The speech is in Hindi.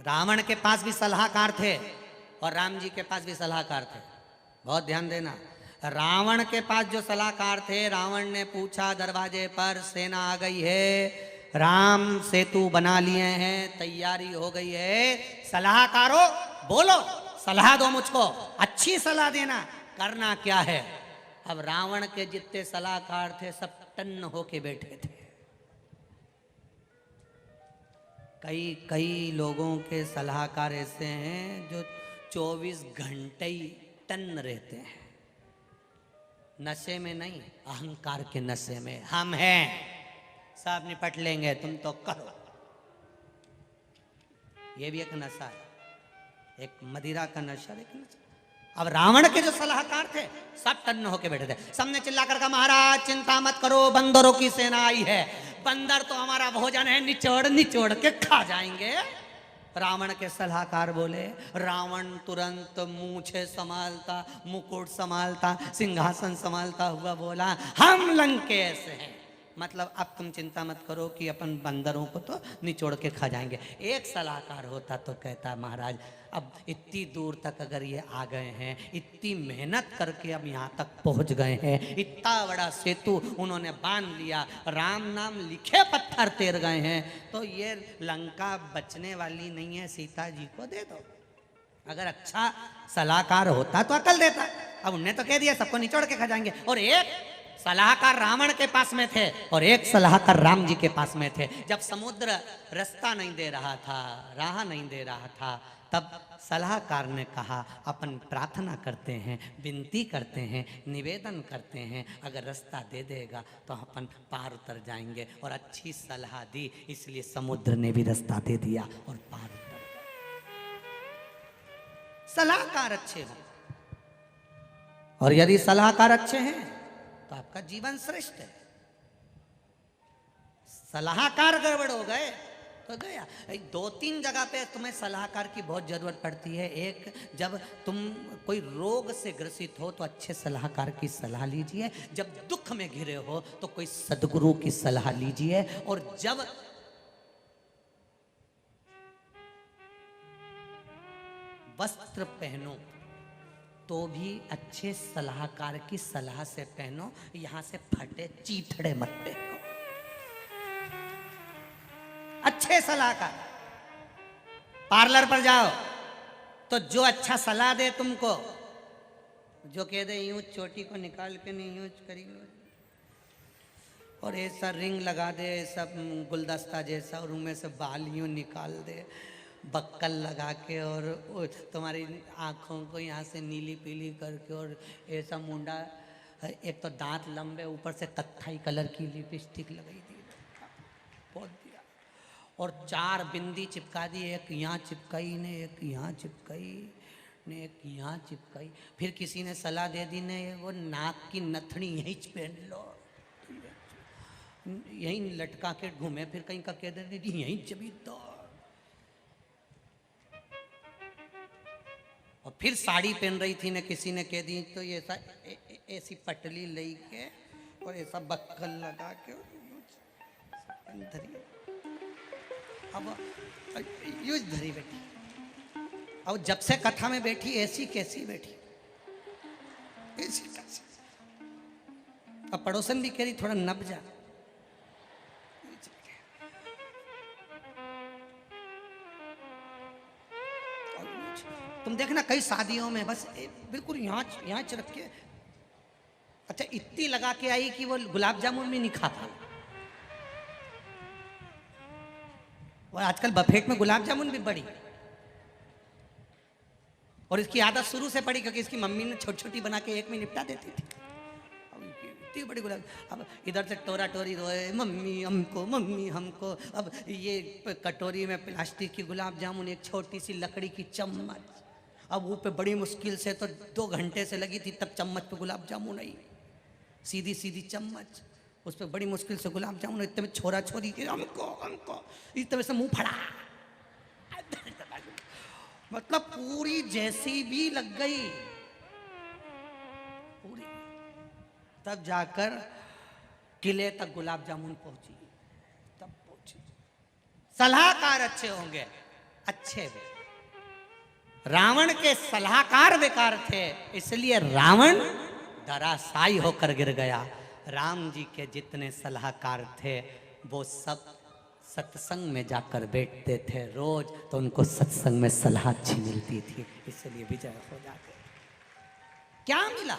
रावण के पास भी सलाहकार थे और राम जी के पास भी सलाहकार थे। बहुत ध्यान देना। रावण के पास जो सलाहकार थे, रावण ने पूछा दरवाजे पर सेना आ गई है, राम सेतु बना लिए हैं, तैयारी हो गई है, सलाहकारों बोलो, सलाह दो मुझको, अच्छी सलाह देना, करना क्या है। अब रावण के जितने सलाहकार थे सब टन्न होके बैठे थे। कई कई लोगों के सलाहकार ऐसे हैं जो 24 घंटे ही टन्न रहते हैं। नशे में नहीं, अहंकार के नशे में। हम हैं, सब निपट लेंगे, तुम तो करो। ये भी एक नशा है, एक मदिरा का नशा, एक नशा। अब रावण के जो सलाहकार थे सब टन्न होके बैठे थे। सबने चिल्लाकर कहा महाराज चिंता मत करो, बंदरों की सेना आई है, बंदर तो हमारा भोजन है, निचोड़ निचोड़ के खा जाएंगे। रावण के सलाहकार बोले। रावण तुरंत मूछे संभालता, मुकुट संभालता, सिंहासन संभालता हुआ बोला हम लंकेश हैं, मतलब अब तुम चिंता मत करो कि अपन बंदरों को तो निचोड़ के खा जाएंगे। एक सलाहकार होता तो कहता महाराज अब इतनी दूर तक अगर ये आ गए हैं, इतनी मेहनत करके अब यहाँ तक पहुँच गए हैं, इतना बड़ा सेतु उन्होंने बांध लिया, राम नाम लिखे पत्थर तैर गए हैं, तो ये लंका बचने वाली नहीं है, सीता जी को दे दो। अगर अच्छा सलाहकार होता तो अकल देता। अब उनने तो कह दिया सबको निचोड़ के खा जाएंगे। और एक सलाहकार रावण के पास में थे और एक सलाहकार राम जी के पास में थे। जब समुद्र रास्ता नहीं दे रहा था, राह नहीं दे रहा था, तब सलाहकार ने कहा अपन प्रार्थना करते हैं, विनती करते हैं, निवेदन करते हैं, अगर रास्ता दे देगा तो अपन पार उतर जाएंगे। और अच्छी सलाह दी, इसलिए समुद्र ने भी रास्ता दे दिया और पार उतर गए। सलाहकार अच्छे हो, और यदि सलाहकार अच्छे हैं तो आपका जीवन श्रेष्ठ है। सलाहकार गड़बड़ हो गए तो गया। दो तीन जगह पे तुम्हें सलाहकार की बहुत जरूरत पड़ती है। एक, जब तुम कोई रोग से ग्रसित हो तो अच्छे सलाहकार की सलाह लीजिए। जब दुख में घिरे हो तो कोई सद्गुरु की सलाह लीजिए। और जब वस्त्र पहनो तो भी अच्छे सलाहकार की सलाह से पहनो, यहां से फटे चीथड़े मत पहनो। अच्छे सलाहकार, पार्लर पर जाओ तो जो अच्छा सलाह दे तुमको, जो कह दे यूं चोटी को निकाल के नहीं यूं करी और ऐसा रिंग लगा दे, सब गुलदस्ता जैसा, और उनमें से बाल यूं निकाल दे बक्कल लगा के, और तुम्हारी आँखों को यहाँ से नीली पीली करके, और ऐसा मुंडा, एक तो दांत लंबे, ऊपर से कत्थई कलर की लिपस्टिक लगाई दी, बहुत दिया, और 4 बिंदी चिपका दी, एक यहाँ चिपकाई ने, एक यहाँ चिपकाई ने, एक यहाँ चिपकाई। फिर किसी ने सलाह दे दी ने वो नाक की नथनी यहीं पहन लो, यहीं लटका के घूमे, फिर कहीं का कह दे यहीं जबी दो। और फिर साड़ी पहन रही थी ने किसी ने कह दी तो ये ऐसा ऐसी पटली ले के और ऐसा बक्कल लगा के धरी, अब यूज धरी बैठी। अब जब से कथा में बैठी ऐसी कैसी बैठी, ऐसी कैसी। अब पड़ोसन भी कह रही थोड़ा नप जा। तुम देखना कई शादियों में बस बिल्कुल यहाँ रख के, अच्छा इतनी लगा के आई कि वो गुलाब जामुन भी नहीं खाता। और आजकल बफेट में गुलाब जामुन भी बड़ी, और इसकी आदत शुरू से पड़ी क्योंकि इसकी मम्मी ने छोटी छोटी बना के एक में निपटा देती थी। अब इतनी बड़ी गुलाब, अब इधर से टोरा टोरी रोए मम्मी हमको, मम्मी हमको। अब ये कटोरी में प्लास्टिक की गुलाब जामुन, एक छोटी सी लकड़ी की चम्मच, अब वो पे बड़ी मुश्किल से तो 2 घंटे से लगी थी, तब चम्मच पे गुलाब जामुन आई, सीधी सीधी चम्मच, उस पर बड़ी मुश्किल से गुलाब जामुन। इतने में छोरा छोरी के हमको हमको, इतने से मुंह फड़ा, मतलब पूरी जैसी भी लग गई पूरी। तब जाकर किले तक गुलाब जामुन पहुंची, तब पहुंची। सलाहकार अच्छे होंगे अच्छे वे। रावण के सलाहकार बेकार थे, इसलिए रावण धराशायी होकर गिर गया। राम जी के जितने सलाहकार थे वो सब सत्संग में जाकर बैठते थे रोज, तो उनको सत्संग में सलाह अच्छी मिलती थी, इसलिए विजय हो जाते। क्या मिला?